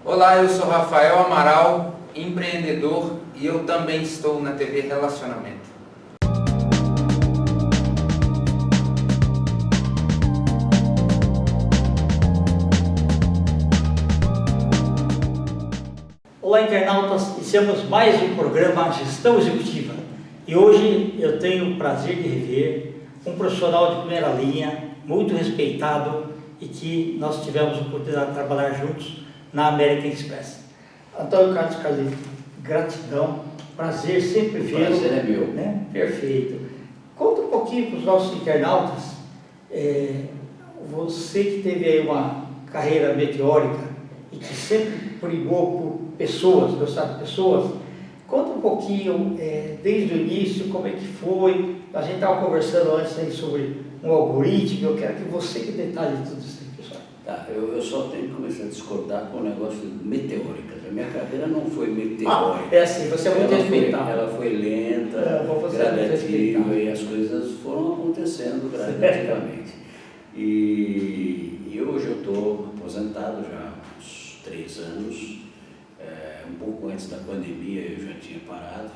Olá, eu sou Rafael Amaral, empreendedor, e eu também estou na TV Relacionamento. Olá, internautas, iniciamos mais um programa Gestão Executiva e hoje eu tenho o prazer de rever um profissional de primeira linha, muito respeitado e que nós tivemos a oportunidade de trabalhar juntos na American Express. Antônio Carlos Calil, gratidão, prazer sempre vê-lo. Prazer é meu. Né? Perfeito. Conta um pouquinho para os nossos internautas, você que teve aí uma carreira meteórica e que sempre brigou por pessoas, gostar de pessoas, conta um pouquinho, desde o início, como é que foi. A gente estava conversando antes aí sobre um algoritmo, eu quero que você que detalhe tudo isso aí, pessoal. Tá, eu só tenho que começar a discordar com o negócio meteórica. A minha carreira não foi meteórica. É assim, você é muito respeitado. Ela foi lenta, gradativa, e as coisas foram acontecendo gradativamente. E hoje eu estou aposentado já há uns 3 anos. Um pouco antes da pandemia eu já tinha parado,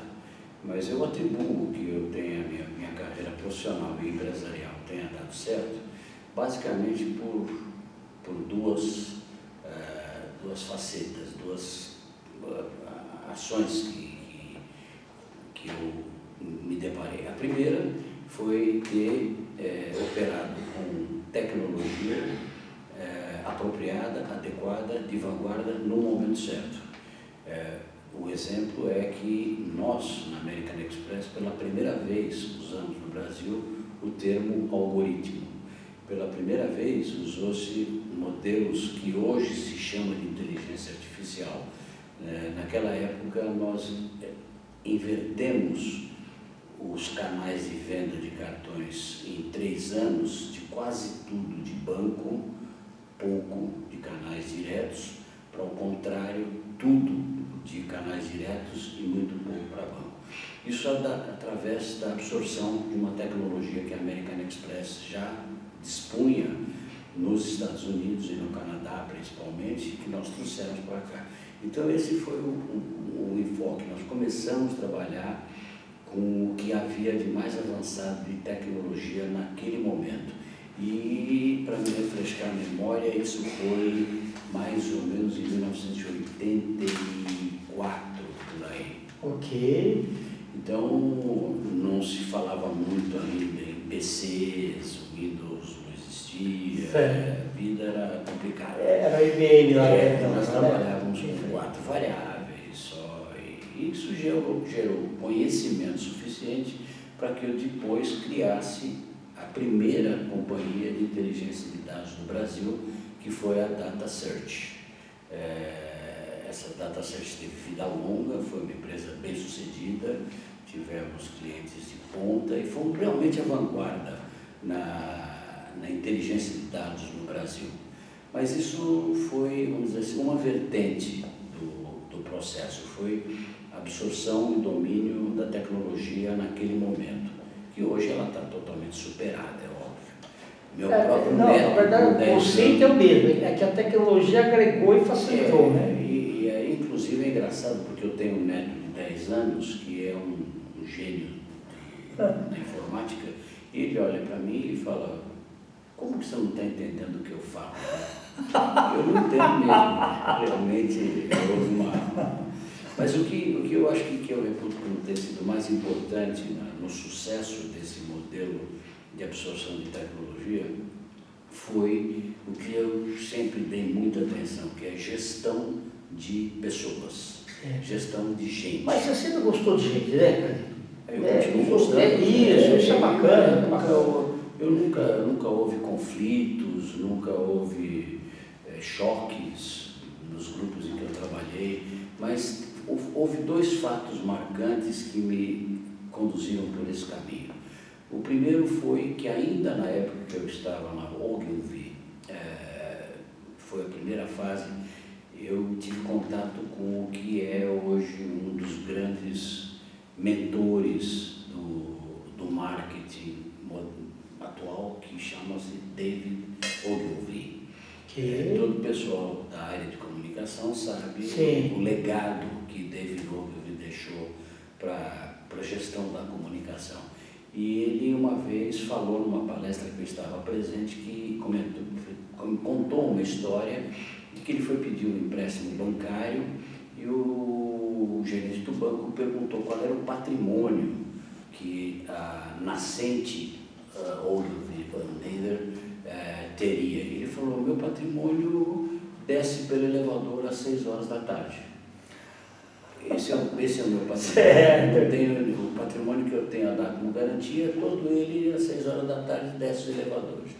mas eu atribuo que eu tenha minha carreira profissional e empresarial tenha dado certo, basicamente por duas facetas, duas ações que eu me deparei. A primeira foi ter operado com tecnologia apropriada, adequada, de vanguarda, no momento certo. O exemplo é que nós, na American Express, pela primeira vez usamos no Brasil o termo algoritmo. Pela primeira vez usou-se modelos que hoje se chamam de inteligência artificial. Naquela época nós invertemos os canais de venda de cartões em 3 anos, de quase tudo de banco, pouco de canais diretos, para o contrário, tudo de canais diretos e muito pouco para banco. Isso é através da absorção de uma tecnologia que a American Express já dispunha nos Estados Unidos e no Canadá principalmente, que nós trouxemos para cá. Então esse foi o enfoque. Nós começamos a trabalhar com o que havia de mais avançado de tecnologia naquele momento. E, para me refrescar a memória, isso foi mais ou menos em 1984, por aí. Ok. Então, não se falava muito ainda em PCs, o Windows não existia, a vida era complicada. Era IBM lá. Nós trabalhávamos com 4 variáveis só, e isso gerou conhecimento suficiente para que eu depois criasse a primeira companhia de inteligência de dados no Brasil, que foi a DataSearch. Essa DataSearch teve vida longa, foi uma empresa bem sucedida, tivemos clientes de ponta e fomos realmente a vanguarda na inteligência de dados no Brasil. Mas isso foi, vamos dizer assim, uma vertente do processo, foi a absorção e domínio da tecnologia naquele momento, que hoje ela está totalmente superada, é óbvio. Meu próprio não, neto, na verdade, o conceito é o mesmo, é que a tecnologia agregou e facilitou, né? E inclusive é engraçado, porque eu tenho um neto de 10 anos, que é um gênio da informática, e ele olha para mim e fala: como que você não está entendendo o que eu falo? Eu não entendo mesmo, realmente houve uma... Mas o que eu acho que eu reputo como ter sido mais importante no sucesso desse modelo de absorção de tecnologia foi o que eu sempre dei muita atenção, que é gestão de pessoas, gestão de gente. Mas você sempre gostou de gente, né, Eu continuo gostando. Isso é bacana. Eu nunca houve conflitos, nunca houve choques nos grupos em que eu trabalhei, mas houve 2 fatos marcantes que me conduziram por esse caminho. O primeiro foi que ainda na época que eu estava na Ogilvy, foi a primeira fase, eu tive contato com o que é hoje um dos grandes mentores do marketing atual, que chama-se David Ogilvy. Todo o pessoal da área de comunicação sabe o legado que David Ogilvy deixou para a gestão da comunicação. E ele uma vez falou numa palestra que eu estava presente, que contou uma história de que ele foi pedir um empréstimo bancário e o gerente do banco perguntou qual era o patrimônio que a nascente Ogilvy teria. Ele falou: meu patrimônio desce pelo elevador às 6 horas da tarde. Esse é o meu patrimônio. O patrimônio que eu tenho a dar como garantia, todo ele às 6 horas da tarde desce os elevadores.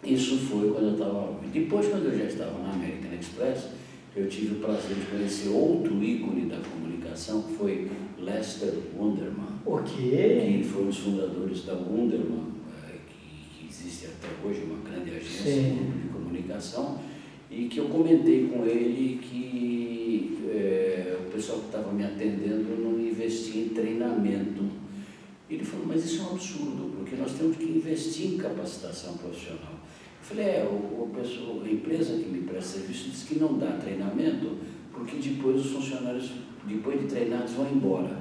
Isso foi quando eu estava. Depois, quando eu já estava na American Express, eu tive o prazer de conhecer outro ícone da comunicação, que foi Lester Wunderman, que foi um dos fundadores da Wunderman, que existe até hoje, uma grande agência de comunicação, e que eu comentei com ele que o pessoal que estava me atendendo não investia em treinamento. Ele falou: mas isso é um absurdo, porque nós temos que investir em capacitação profissional. Eu falei: a empresa que me presta serviço diz que não dá treinamento, porque depois os funcionários, depois de treinados, vão embora.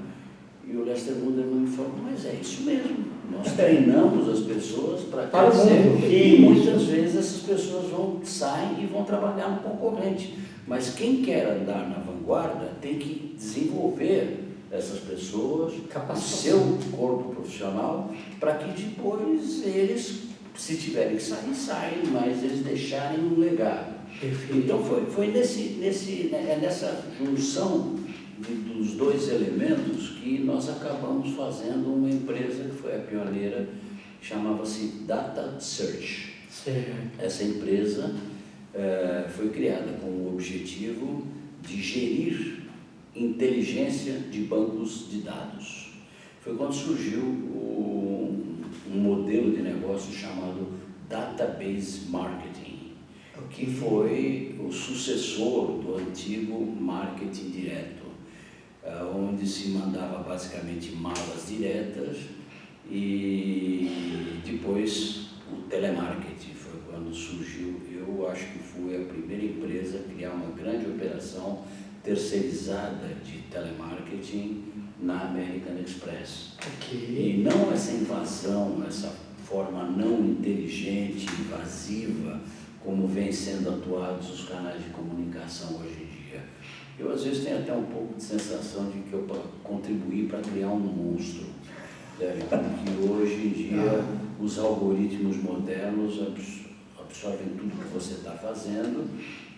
E o Lester Wunderman me falou: mas é isso mesmo, nós treinamos as pessoas para crescer, e muitas vezes essas pessoas saem e vão trabalhar no concorrente. Mas quem quer andar na vanguarda tem que desenvolver essas pessoas, o seu corpo profissional, para que depois eles, se tiverem que sair, saem, mas eles deixarem um legado. Então foi nessa junção dos dois elementos que nós acabamos fazendo uma empresa que foi a pioneira, chamava-se Data Search. Essa empresa foi criada com o objetivo de gerir inteligência de bancos de dados. Foi quando surgiu um modelo de negócio chamado Database Marketing, que foi o sucessor do antigo marketing direto, onde se mandava basicamente malas diretas, e depois o telemarketing foi quando surgiu. Eu acho que fui a primeira empresa a criar uma grande operação terceirizada de telemarketing na American Express. E não essa invasão, essa forma não inteligente, invasiva, como vem sendo atuados os canais de comunicação hoje em dia. Eu às vezes tenho até um pouco de sensação de que eu contribuí para criar um monstro, porque hoje em dia os algoritmos modernos absorvem tudo que você está fazendo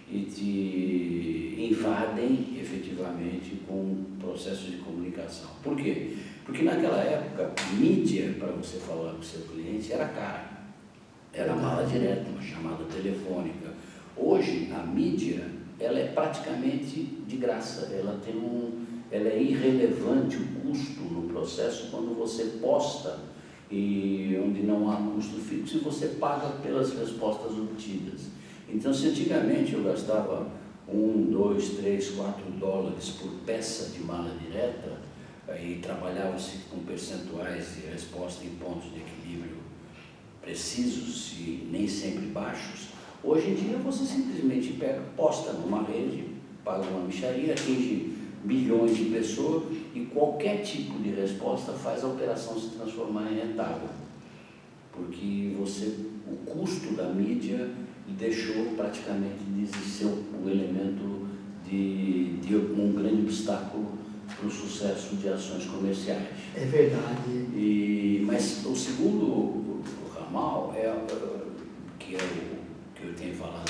e te invadem efetivamente com o processo de comunicação. Por quê? Porque naquela época, mídia, para você falar com o seu cliente, era cara. Era mala direta, uma chamada telefônica. Hoje, a mídia, ela é praticamente de graça. Ela é irrelevante o custo no processo quando você posta, e onde não há custo fixo, e você paga pelas respostas obtidas. Então, se antigamente eu gastava $1, $2, $3, $4 por peça de mala direta, e trabalhava-se com percentuais de resposta em pontos de equilíbrio precisos e nem sempre baixos, hoje em dia você simplesmente posta numa rede, paga uma mixaria, atinge bilhões de pessoas, e qualquer tipo de resposta faz a operação se transformar em rentável, porque o custo da mídia deixou praticamente de existir um elemento de um grande obstáculo para o sucesso de ações comerciais. É verdade. Mas o segundo ramal, que eu tenho falado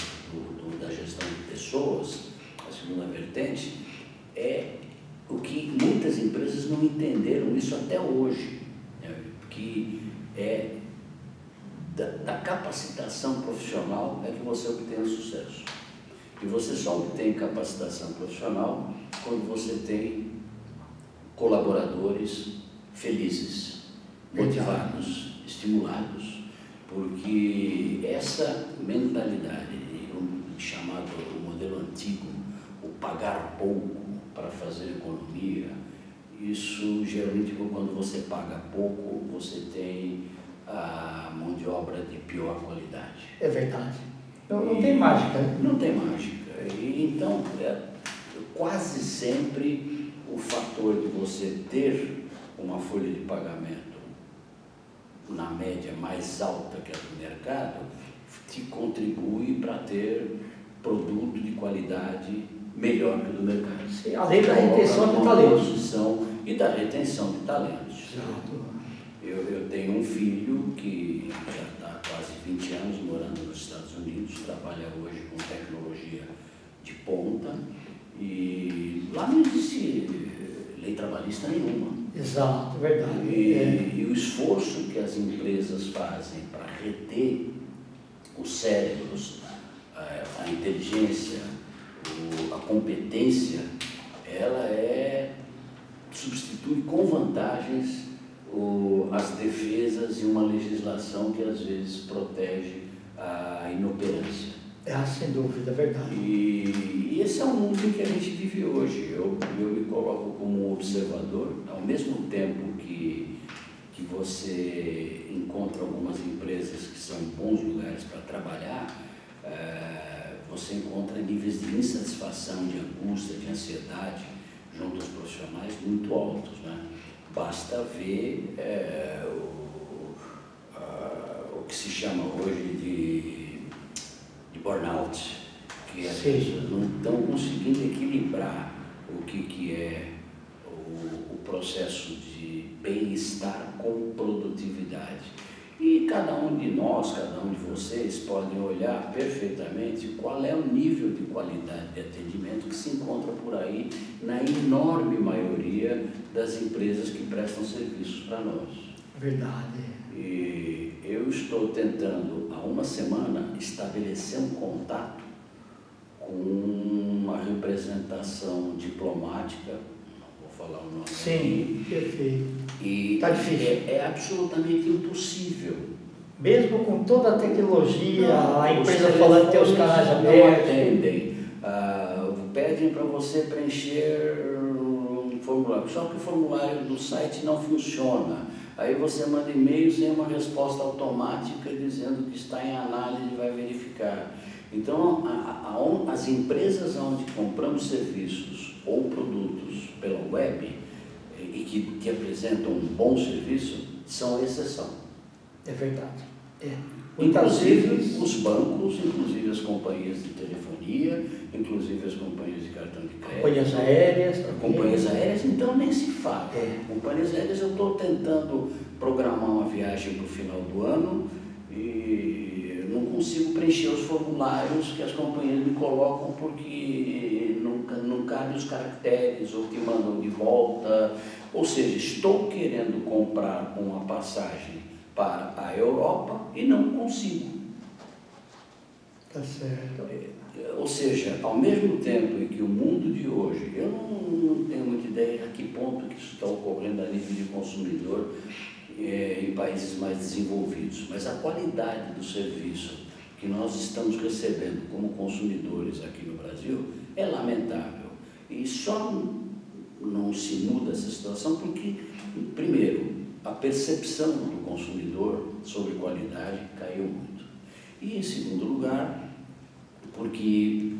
da gestão de pessoas, a segunda vertente, é o que muitas empresas não entenderam isso até hoje, que é da capacitação profissional é que você obtém o sucesso. E você só obtém capacitação profissional quando você tem colaboradores felizes, motivados, estimulados, porque essa mentalidade, chamado o modelo antigo, o pagar pouco para fazer economia, isso geralmente quando você paga pouco, você tem a mão de obra de pior qualidade. É verdade. Não tem mágica, né? Não tem mágica. E, então, quase sempre o fator de você ter uma folha de pagamento na média mais alta que a do mercado te contribui para ter produto de qualidade melhor que o do mercado. Sim, além da retenção de talentos. E da retenção de talentos. Exato. Eu tenho um filho que já está quase 20 anos morando nos Estados Unidos, trabalha hoje com tecnologia de ponta e lá não existe lei trabalhista nenhuma. Exato, verdade. E o esforço que as empresas fazem para reter os cérebros, a inteligência, a competência, ela substitui com vantagens as defesas e uma legislação que às vezes protege a inoperância. Sem dúvida, é verdade. E esse é o mundo em que a gente vive hoje. Eu me coloco como um observador, ao mesmo tempo que você encontra algumas empresas que são bons lugares para trabalhar, você encontra níveis de insatisfação, de angústia, de ansiedade junto aos profissionais muito altos, né? Basta ver o que se chama hoje de burnout, que as pessoas não estão conseguindo equilibrar o que é o processo de bem-estar com produtividade. E cada um de nós, cada um de vocês podem olhar perfeitamente qual é o nível de qualidade de atendimento que se encontra por aí na enorme maioria das empresas que prestam serviços para nós. Verdade. E eu estou tentando, há uma semana, estabelecer um contato com uma representação diplomática, não vou falar o nome. Sim, perfeito. E está difícil. É absolutamente impossível. Mesmo com toda a tecnologia, a empresa falando que tem os canais não abertos. atendem. Pedem para você preencher um formulário, só que o formulário do site não funciona. Aí você manda e-mail sem uma resposta automática dizendo que está em análise e vai verificar. Então, as empresas onde compramos serviços ou produtos pela web e que apresentam um bom serviço são exceção. É verdade. Inclusive os bancos, inclusive as companhias de telefonia, inclusive as companhias de cartão de crédito. Companhias aéreas. Companhias aéreas, então nem se fala. Companhias aéreas, eu estou tentando programar uma viagem para o final do ano e não consigo preencher os formulários que as companhias me colocam porque não cabem os caracteres ou te mandam de volta. Ou seja, estou querendo comprar uma passagem para a Europa e não consigo. Tá certo. Ou seja, ao mesmo tempo em que o mundo de hoje, eu não tenho muita ideia a que ponto que isso está ocorrendo a nível de consumidor em países mais desenvolvidos, mas a qualidade do serviço que nós estamos recebendo como consumidores aqui no Brasil é lamentável. E só não se muda essa situação porque, primeiro, a percepção do consumidor sobre qualidade caiu muito. E, em segundo lugar, porque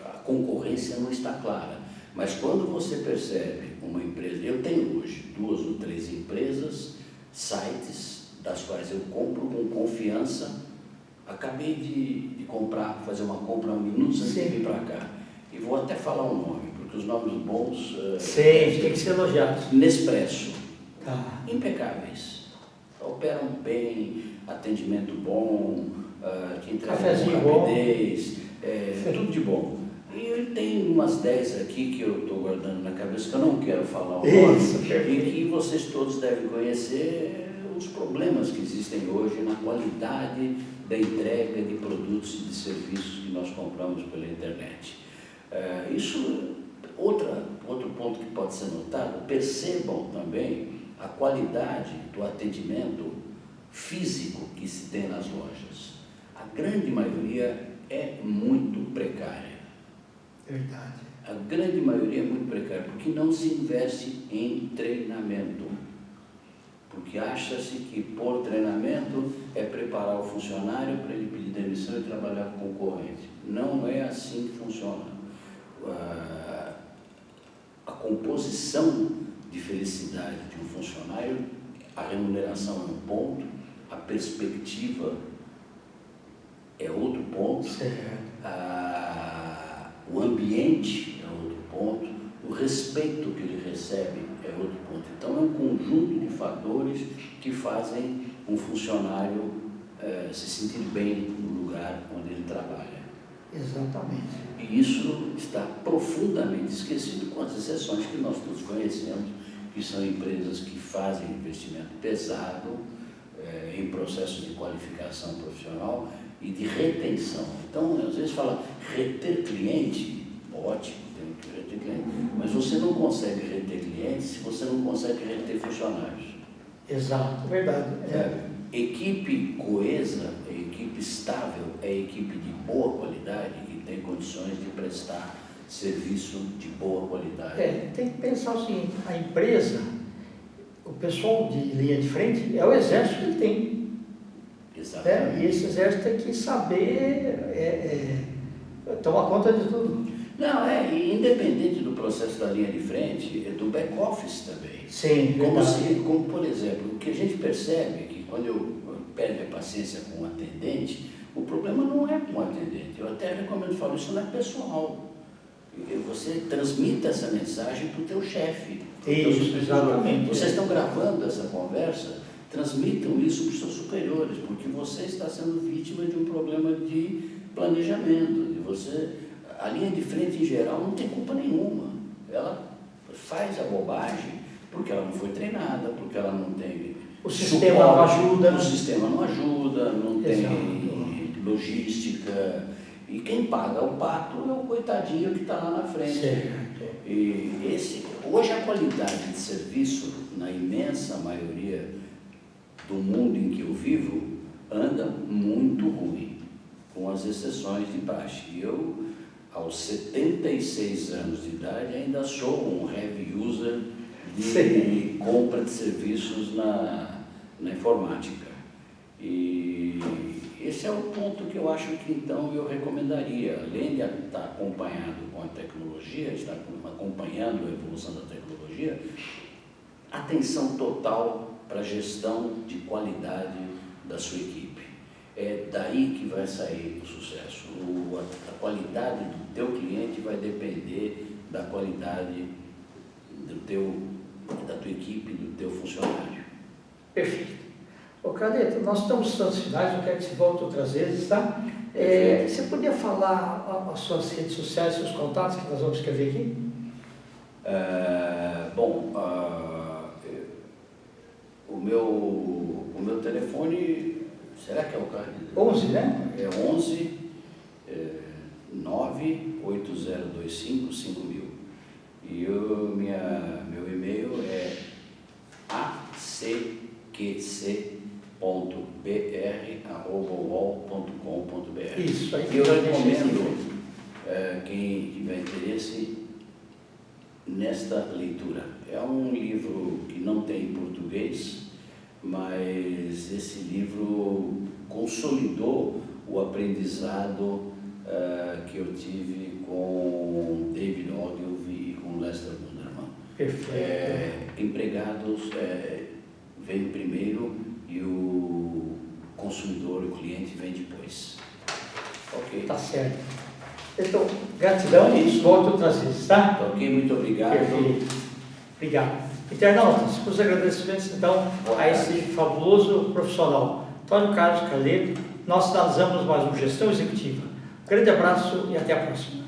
a concorrência não está clara. Mas quando você percebe uma empresa, eu tenho hoje 2 ou 3 empresas, sites, das quais eu compro com confiança. Acabei de comprar, fazer uma compra há minutos antes de vir para cá. E vou até falar o nome, porque os nomes bons... Sim, tem que ser elogiados. Nespresso. Tá. Impecáveis. Operam bem, atendimento bom, que entregam Cafézinho rapidez, tudo de bom. E tem umas 10 aqui que eu estou guardando na cabeça, que eu não quero falar o nome, e que vocês todos devem conhecer os problemas que existem hoje na qualidade da entrega de produtos e de serviços que nós compramos pela internet. Outro ponto que pode ser notado, percebam também a qualidade do atendimento físico que se tem nas lojas. A grande maioria é muito precária. Verdade. A grande maioria é muito precária, porque não se investe em treinamento. porque acha-se que por treinamento é preparar o funcionário para ele pedir demissão e trabalhar com o concorrente. Não é assim que funciona. A composição de felicidade de um funcionário, a remuneração é um ponto, a perspectiva é outro ponto, o ambiente é outro ponto, o respeito que ele recebe é outro ponto. Então é um conjunto de fatores que fazem um funcionário se sentir bem no lugar onde ele trabalha. Exatamente. E isso está profundamente esquecido, com as exceções que nós todos conhecemos, que são empresas que fazem investimento pesado em processos de qualificação profissional e de retenção. Então, às vezes fala reter cliente, ótimo, tem que reter cliente, mas você não consegue reter clientes se você não consegue reter funcionários. Exato, verdade. Equipe coesa, equipe estável, é equipe de boa qualidade, que tem condições de prestar serviço de boa qualidade. Tem que pensar o seguinte, a empresa, o pessoal de linha de frente é o exército que ele tem. Exatamente. E esse exército tem que saber tomar conta de tudo. Não, e independente do processo da linha de frente, é do back-office também. Sim, Como, por exemplo, o que a gente percebe é que quando eu perco a paciência com o atendente, o problema não é com o atendente. Eu até recomendo falar, isso não é pessoal. Você transmita essa mensagem para o teu chefe. Isso, exatamente. Vocês estão gravando essa conversa, transmitam isso para os seus superiores, porque você está sendo vítima de um problema de planejamento. A linha de frente, em geral, não tem culpa nenhuma. Ela faz a bobagem porque ela não foi treinada, porque ela não tem... O sistema não ajuda. O sistema não ajuda, não tem logística. E quem paga o pato é o coitadinho que está lá na frente. Certo. E hoje a qualidade de serviço, na imensa maioria do mundo em que eu vivo, anda muito ruim, com as exceções de praxe. E eu, aos 76 anos de idade, ainda sou um heavy user de compra de serviços na informática. E esse é o ponto que eu acho que então eu recomendaria, além de estar acompanhado com a tecnologia, estar acompanhando a evolução da tecnologia, atenção total para a gestão de qualidade da sua equipe. É daí que vai sair o sucesso. A qualidade do teu cliente vai depender da qualidade da tua equipe, do teu funcionário. Perfeito. Ô, Carleto, nós estamos nos Santos Finais, eu quero que você volte outras vezes, tá? Você podia falar as suas redes sociais, seus contatos, que nós vamos escrever aqui? O meu telefone, será que é o Carleto? 11, né? É 11 98025 5000. E meu e-mail é acqc.br@uol.com.br. Isso, aí. E eu recomendo quem tiver interesse nesta leitura. É um livro que não tem em português, mas esse livro consolidou o aprendizado que eu tive com David Ogilvy e com Lester Wunderman. Perfeito. Empregados vem primeiro e o consumidor, o cliente, vem depois. Ok. Tá certo. Então, gratidão e volte outras vezes, tá? Ok, muito obrigado. Perfeito. Obrigado. Internautas, os agradecimentos então a esse fabuloso profissional, Antônio Carlos Carleto. Nós finalizamos mais um Gestão Executiva. Grande abraço e até a próxima.